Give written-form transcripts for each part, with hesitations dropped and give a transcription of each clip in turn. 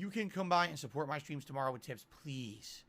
you can come by and support my streams tomorrow with tips, please.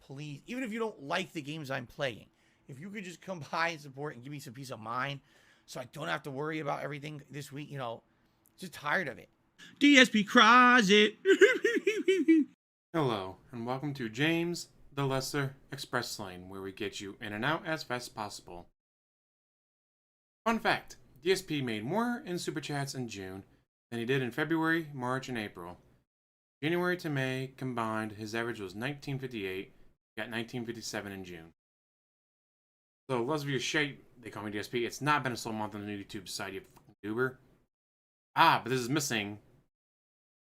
Please. Even if you don't like the games I'm playing, if you could just come by and support and give me some peace of mind so I don't have to worry about everything this week, you know, just tired of it. DSP cries it. Hello, and welcome to James the Lesser Express Lane, where we get you in and out as fast as possible. Fun fact, DSP made more in Super Chats in June than he did in February, March, and April. January to May combined, his average was 1958, got 1957 in June. So, lots of your shite, they call me DSP, it's not been a slow month on the YouTube side, you fucking goober. But this is missing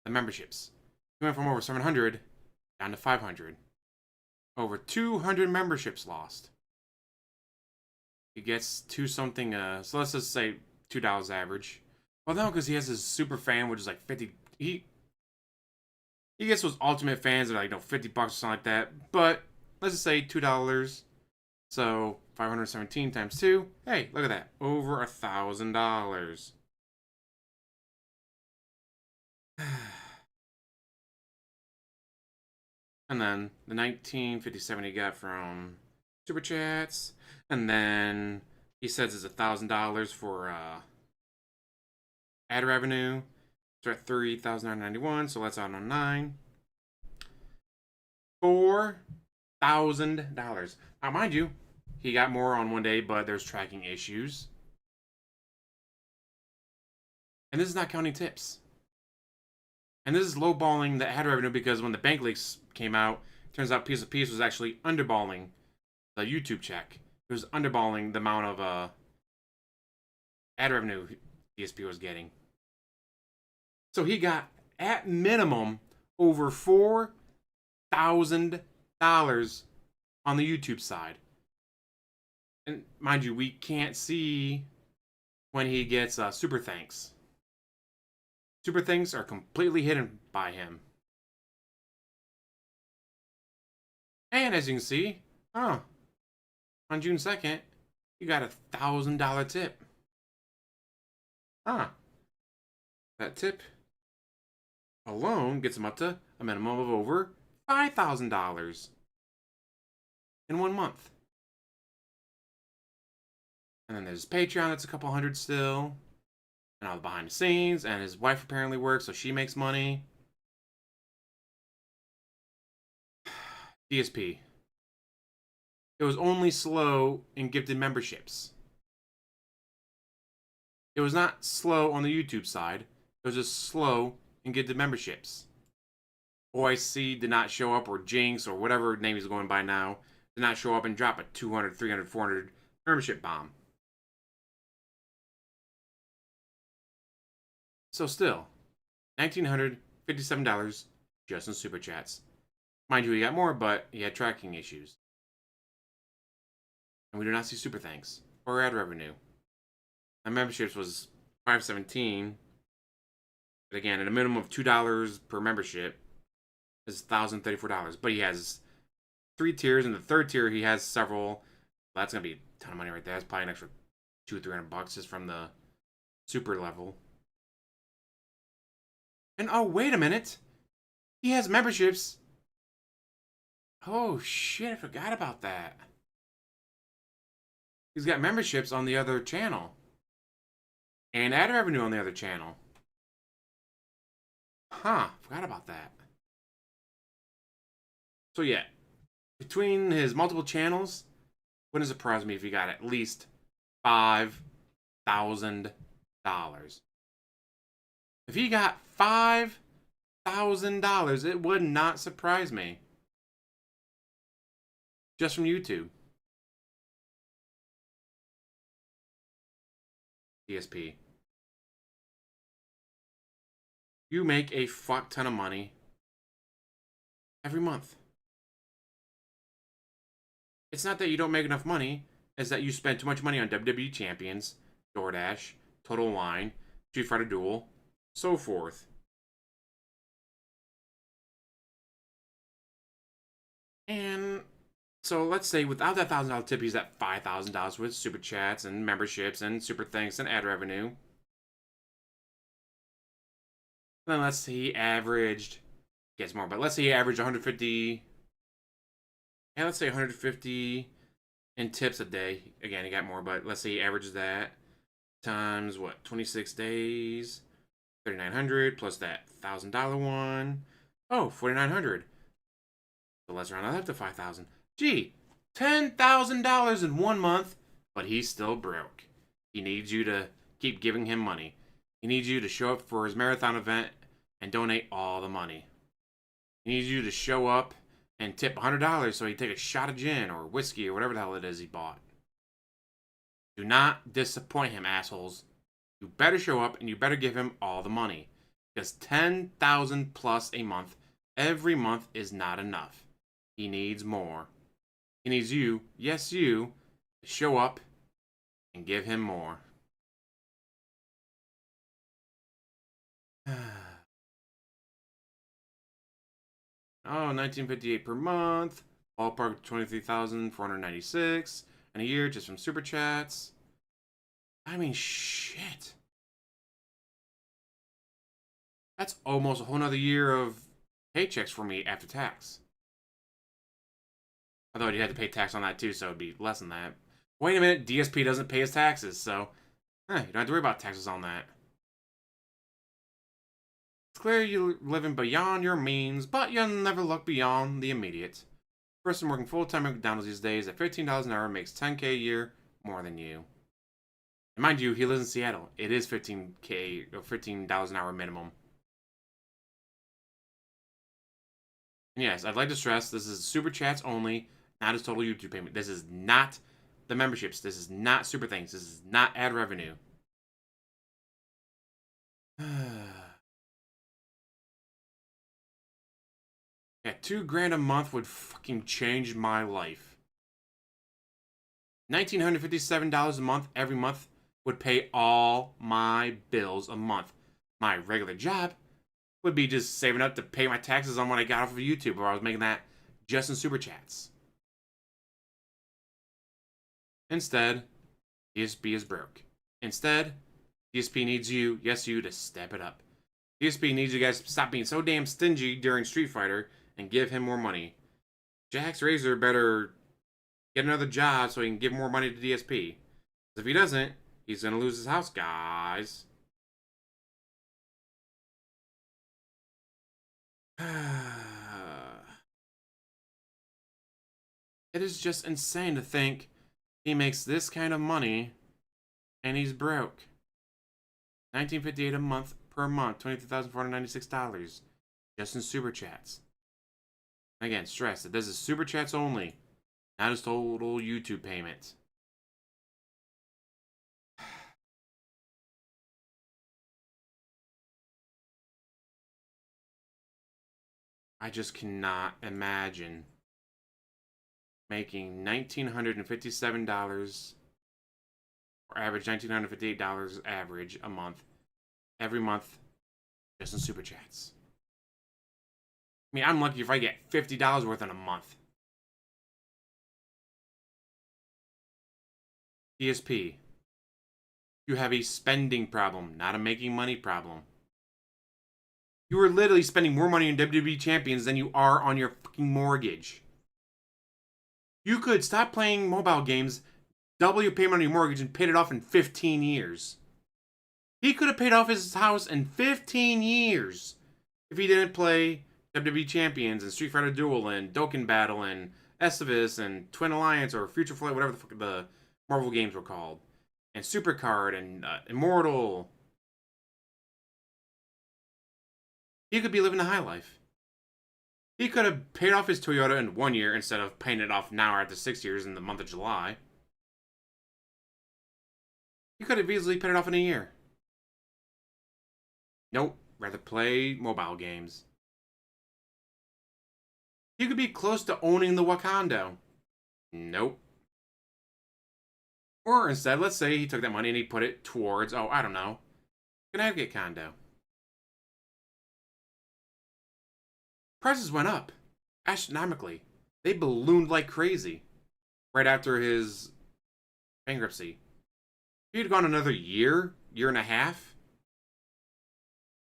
the memberships. He went from over 700 down to 500. Over 200 memberships lost. He gets to something, so let's just say $2 average. Well, no, because he has his super fan, which is like 50. He gets those ultimate fans that are like, you know, $50 or something like that. But let's just say $2. So 517 times 2. Hey, look at that. Over $1,000. And then the 1957 he got from Super Chats. And then he says it's $1,000 for ad revenue. So at $3,991, so let's add on 9. $4,000. Now, mind you, he got more on one day, but there's tracking issues. And this is not counting tips. And this is lowballing the ad revenue because when the bank leaks came out, it turns out Piece of Peace was actually underballing the YouTube check. It was underballing the amount of ad revenue DSP was getting. So he got, at minimum, over $4,000 on the YouTube side. And mind you, we can't see when he gets super thanks. Super thanks are completely hidden by him. And as you can see, on June 2nd, you got $1,000 tip. That tip alone gets him up to a minimum of over $5,000 in 1 month. And then there's Patreon, that's a couple hundred still. And all the behind the scenes, and his wife apparently works, so she makes money. DSP. It was only slow in gifted memberships. It was not slow on the YouTube side. It was just slow in gifted memberships. OIC did not show up, or Jinx, or whatever name he's going by now, did not show up and drop a 200, 300, 400 membership bomb. So still, $1,957 just in Super Chats. Mind you, he got more, but he had tracking issues. And we do not see super thanks or ad revenue. And memberships was $517. But again, at a minimum of $2 per membership is $1,034. But he has 3 tiers. In the 3rd tier, he has several. That's going to be a ton of money right there. That's probably an extra $200-300 just from the super level. And oh, wait a minute. He has memberships. Oh, shit, I forgot about that. He's got memberships on the other channel. And ad revenue on the other channel. Forgot about that. So yeah, between his multiple channels, wouldn't surprise me if he got at least $5,000. If he got $5,000, it would not surprise me. Just from YouTube. DSP. You make a fuck ton of money every month. It's not that you don't make enough money, it's that you spend too much money on WWE Champions, DoorDash, Total Wine, Street Fighter Duel, so forth. And so let's say without that $1,000 tip, he's at $5,000 with super chats and memberships and super thanks and ad revenue. Then let's say he averaged gets more. But let's say he averaged 150. Yeah, let's say 150 in tips a day. Again, he got more, but let's say he averages that times what? 26 days, 3,900 plus that $1,000 one. Oh, 4,900. So let's round that up to 5,000. Gee, $10,000 in 1 month, but he's still broke. He needs you to keep giving him money. He needs you to show up for his marathon event and donate all the money. He needs you to show up and tip $100 so he can take a shot of gin or whiskey or whatever the hell it is he bought. Do not disappoint him, assholes. You better show up and you better give him all the money. Because 10,000 plus a month, every month is not enough. He needs more. He needs you, yes you, to show up and give him more. Oh, 1958 per month. Ballpark 23,496 in a year just from super chats. I mean, shit. That's almost a whole nother year of paychecks for me after tax. Although you had to pay tax on that too, so it'd be less than that. Wait a minute, DSP doesn't pay his taxes, so you don't have to worry about taxes on that. It's clear you're living beyond your means, but you'll never look beyond the immediate. A person working full-time at McDonald's these days at $15 an hour makes $10K a year more than you. And mind you, he lives in Seattle. It is $15K or $15 an hour minimum. And yes, I'd like to stress this is super chats only, not his total YouTube payment. This is not the memberships. This is not super things. This is not ad revenue. Yeah, $2,000 a month would fucking change my life. $1,957 a month every month would pay all my bills a month. My regular job would be just saving up to pay my taxes on what I got off of YouTube, or I was making that just in super chats. Instead, DSP is broke. Instead, DSP needs you, yes you, to step it up. DSP needs you guys to stop being so damn stingy during Street Fighter and give him more money. Jax Razor better get another job so he can give more money to DSP. If he doesn't, he's gonna lose his house, guys. It is just insane to think he makes this kind of money and he's broke. $19.58 a month per month, $22,496 just in super chats. Again, stress that this is super chats only, not his total YouTube payment. I just cannot imagine making $1,957 or average $1,958 average a month, every month, just in super chats. I mean, I'm lucky if I get $50 worth in a month. DSP, you have a spending problem, not a making money problem. You are literally spending more money on WWE champions than you are on your fucking mortgage. You could stop playing mobile games, double your payment on your mortgage, and pay it off in 15 years. He could have paid off his house in 15 years if he didn't play WWE Champions and Street Fighter Duel and Dokkan Battle and Estivus and Twin Alliance or Future Flight, whatever the fuck the Marvel games were called, and Supercard and Immortal. He could be living a high life. He could have paid off his Toyota in 1 year instead of paying it off now after 6 years in the month of July. He could have easily paid it off in a year. Nope, rather play mobile games. He could be close to owning the Wakanda. Nope. Or instead, let's say he took that money and he put it towards, oh, I don't know, Connecticut condo. Prices went up astronomically. They ballooned like crazy right after his bankruptcy. If he'd gone another year, year and a half,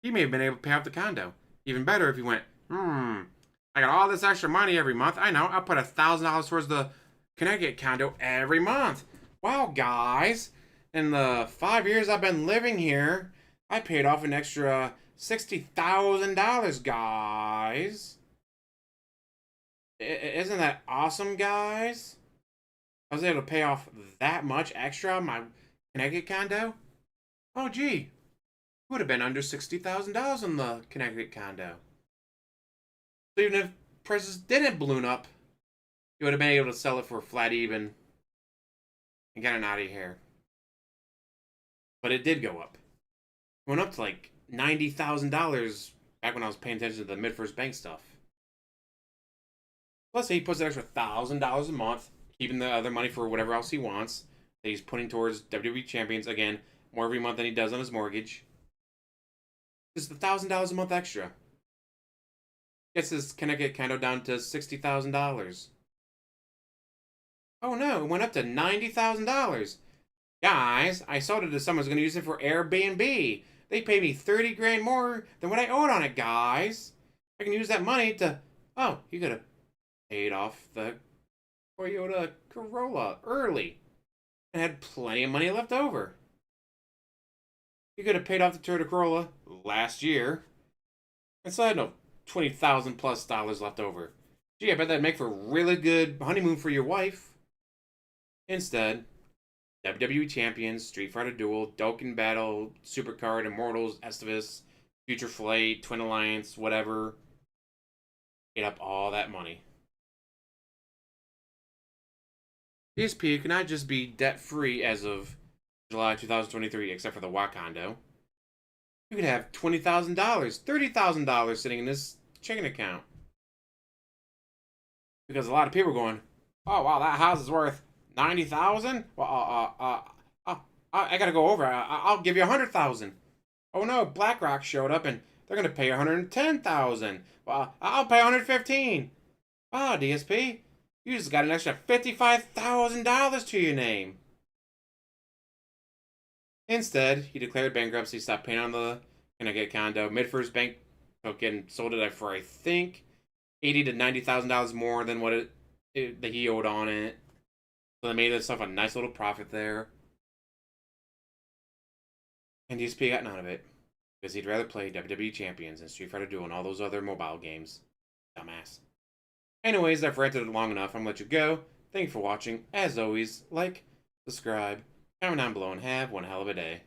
he may have been able to pay off the condo. Even better if he went I got all this extra money every month. I know. I'll put $1,000 towards the Connecticut condo every month. Wow, guys. In the 5 years I've been living here, I paid off an extra $60,000, guys. Isn't that awesome, guys? I was able to pay off that much extra on my Connecticut condo. Oh, gee. Would have been under $60,000 in the Connecticut condo. So even if prices didn't balloon up, you would have been able to sell it for flat even and get it out of here. But it did go up. It went up to like $90,000 back when I was paying attention to the mid-first bank stuff. Let's say he puts an extra $1,000 a month, keeping the other money for whatever else he wants that he's putting towards WWE champions. Again, more every month than he does on his mortgage. Just $1,000 a month extra. Gets his Connecticut condo down to $60,000. Oh no, it went up to $90,000. Guys, I sold it to someone who's going to use it for Airbnb. They paid me 30 grand more than what I owed on it, guys. I can use that money to... Oh, you could have paid off the Toyota Corolla early and had plenty of money left over. You could have paid off the Toyota Corolla last year and still had no $20,000 plus left over. Gee, I bet that'd make for a really good honeymoon for your wife. Instead, WWE Champions, Street Fighter Duel, Dokkan Battle, Supercard, Immortals, Estivus, Future Flight, Twin Alliance, whatever, ate up all that money. DSP cannot just be debt-free as of July 2023, except for the Wakando. You could have $20,000, $30,000 sitting in this checking account. Because a lot of people are going, oh, wow, that house is worth $90,000? Well, I gotta go over. I'll give you $100,000. Oh no, BlackRock showed up and they're gonna pay $110,000. Well, I'll pay $115,000. Wow, DSP, you just got an extra $55,000 to your name. Instead, he declared bankruptcy, stopped paying on the Connecticut condo. Mid-first bank took it and sold it for, I think, $80,000 to $90,000 more than what that he owed on it. So they made himself a nice little profit there. And DSP got none of it. Because he'd rather play WWE Champions and Street Fighter Duel and all those other mobile games. Dumbass. Anyways, I've ranted it long enough. I'm going to let you go. Thank you for watching. As always, like, subscribe, comment down below, and have one hell of a day.